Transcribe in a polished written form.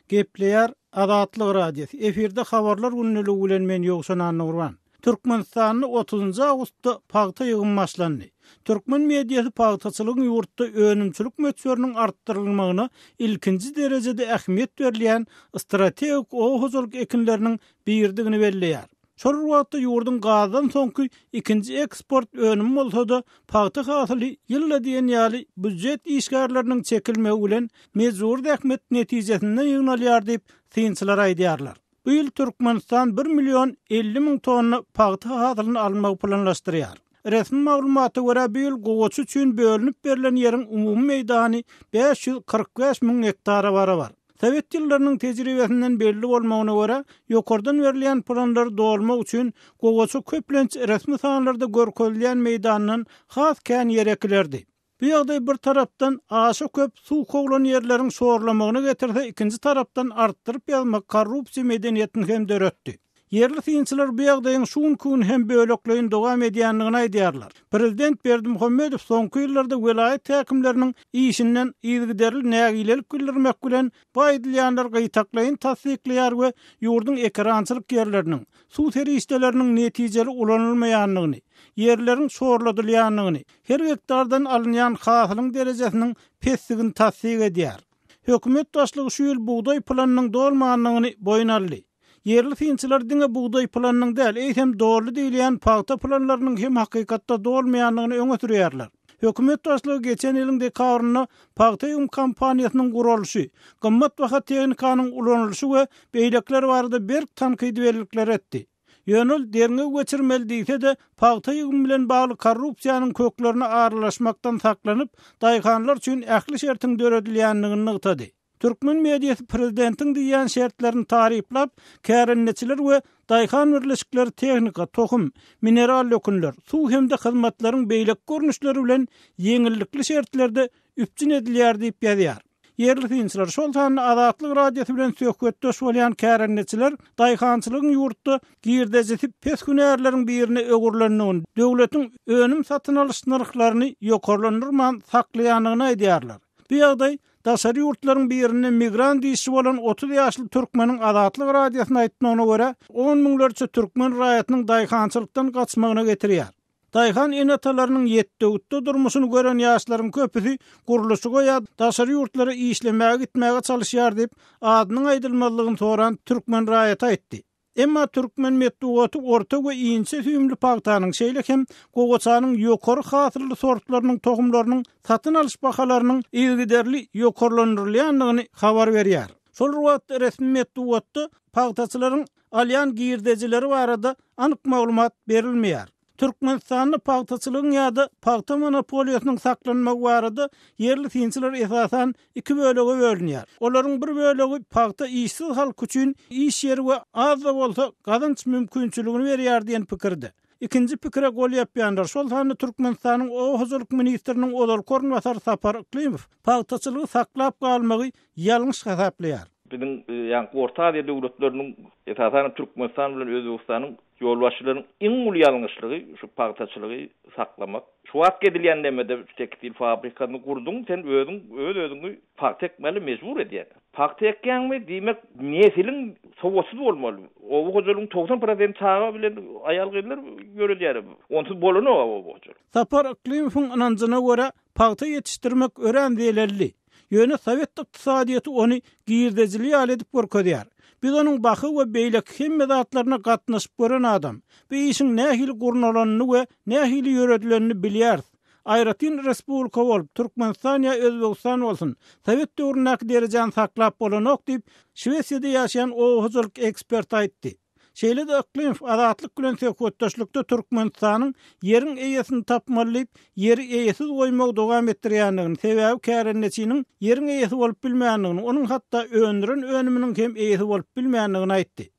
Gepleýär adatlyk radiosy. Eferde habarlar günnüligi bilen men ýogşan Nurwan. Türkmenistanda 30 awgustda pagta ýygymy başlandy. Türkmen mediasy pagtaçylygyň ýurtda önümçilik möçberiniň artdyrylmagyna ilkinji derejede ähmiýet berilýän strategik hojalyk ekinleriniň biridigini belleýär. Şol wagtda ýurduň gazdan soňky ikinji eksport önümi bolsa-da pagta hasyly ýylla diýen ýaly büdjet işgärleriniň çekilmegi bilen mejbury zähmet netijesinden ýygnalýar diýip synçylar aýdýarlar. Bu ýyl Türkmenistan 1.050.000 tonna pagta hasylyny almagy planlaşdyrýar. Resmi maglumata görä bu ýyl gowaçy üçin bölünip berilen ýeriň umumy meýdany 545.000 hektara bar. Sowet ýyllarynyň tejribesinden belli bolmagyna görä, ýokardan berilýän planlar dolmak üçin gowaçy köplenç resmi sanlarda görkezilýän meýdanyň has kän ýereklerdi. Bu ýagdaý bir tarapdan aşy köp suw koglan ýerleriň şorlamagyna getirse, ikinji tarapdan artdyryp ýazmak korrupsiýa medeniýetini hem döretdi. Yerli synçylar bu ýagdaýyň şunkun hem bölekleýin dowam edýändigini aýdýarlar. Prezident Berdimuhammedow soňky ýyllarda welayet häkimleriniň işinden ýygyderli nägilelik bildirmek bilen bu aýdylýanlar gytaklaýyn tasdikleýär we ýurduň ekrançylyk ýerleriniň, suw terişdeleriniň netijeli ulanylmaýanlygyny, yerlerin şorladylýanlygyny, her hektardan alynýan hasylyň derejesiniň pesdigini tasdik edýär. Hökümet başlygy şu ýyl buğday planynyň dolmaganlygyny boyun aldy. Yerli synçylar diňe buğday planynyň däl, eýsem dogry diýilýän pagta planlarynyň hem hakykatda dolmaýanlygyny öňe sürýärler. Hökümet başlygy geçen ýylyň dekabrynda pagta ýygymy kampaniýasynyň gurulşy, gymmat baha tehnikanyň ulanylşy we beýlekler barada bir tankydy berillikler etdi. Ýönül derňe geçirmeli diýse de pagta ýygymy bilen bagly korrupsiýanyň köklerine aralaşmakdan saklanyp, daýhanlar üçin ähli şertiň döredilýänligini nygtady. Türkmen mediasy prezidentiň diýen şertlerini taryplap, kärenneçiler we daýhan birleşikleri tehnika, tohum, mineral ýökünler, suw hemde hyzmatlaryň beýlek görnüşleri bilen ýeňillikli şertlerde üpçün edilýär diýip ýazýar. Yerli synçylar şol sany adatlyk radiosy bilen söhbetdeş bolýan kärenneçiler daýhançylygyň ýurtda girdejesi pes hünärleriň birine ögürlenýän döwletiň önüm satyn alyş narhlaryny ýokarlandyrman saklaýanlygyny aýdýarlar. Bu ýagdaý daşary ýurtlaryň birine migran diýişi bolan 30 ýaşly türkmeniň adatlyk radiosyna aýtmagyna görä 10 miňlerçe türkmen raýatynyň daýhançylykdan gaçmagyna getirýär. Daýhan enatalarynyň ýetde durmuşyny gören ýaşlaryň köpüsi guruluşyga ýa daşary ýurtlara işlemäge gitmäge çalyşýar diýip adynyň aýdylmalygyny soran türkmen raýaty aýtdy. Emma Türkmen medeniýeti orta we iňçe süýümli pagtanyň şeýle hem gowaçanyň ýokary hasylly sortlarynyň tohumlarynyň satyn alyş bahalarynyň ýygyderli ýokarlandyrylýanlygyny habar berýär. Şol wagtda resmi medeniýetde pagtaçylaryň alýan girdejileri barada anyk maglumat berilmeýär. Türkmenistanda pagtaçylygyň ýa-da pagta monopoliýasynyň saklanmagy barada yerli synçylar esasan iki bölege bölünýär. Olaryň bir bölegi pagta işsiz halk üçin iş ýeri we az da bolsa gazanç mümkinçiligini berýär diýen pikirde. İkinji pikire gol ýapýanlar. Şol sany Türkmenistanyň hojalyk ministriniň odal korunmasar Sapar Aýdym-saz pagtaçylygy saklap galmagy ýalňyş hasaplaýar. Bizim ýa-ni Orta Aziýa döwletleriniň esasan Türkmenistan bilen Özbegistanyň ýolbaşçylarynyň iň uly ýalňyşlygy şu pagtaçylygy saklamak. Şu wagt edilýän demede tekstil fabrikany kurduň, sen özüňi pagta ekmeli mejbur edýär. Pagta ekýänmi diýmek nesiliň sowatsız bolmaly. O hojalygyň 90% çağa bilen aýal gyzlar görülýär. Onsuz bolany o hojalyk. Sapar Aýdym-sazyň ananjyna görä pagta ýetişdirmek ören diýileli. Ýöne Sowet ykdysadyýaty ony girdejili ýaly edip görkezýär. Biz onuň bahy we beýlek hemme zatlaryna gatnaşyp gören adam. Bu işiň nähili gurnalanyny we nähili ýöredilenini bilýär. Aýratyn respublika bolup Türkmenistan ýa Özbegistan bolsun, Sowet döwründäki derejen saklap bolanok diýip Şwesiýada ýaşaýan o hojalyk ekspert aýtdy. Şeýle de Aýdym-saz adatlyk bilen söhbetdeşlikde Türkmenistanyň ýeriň eýesini tapmalyp, ýeri eýesiz goýmak dowam etdirýändigini, sebäbi kärenneçiniň ýeriň eýesi bolup bilmeýändigini, onuň hatda önüminiň hem eýesi bolup bilmeýändigini aýtdy.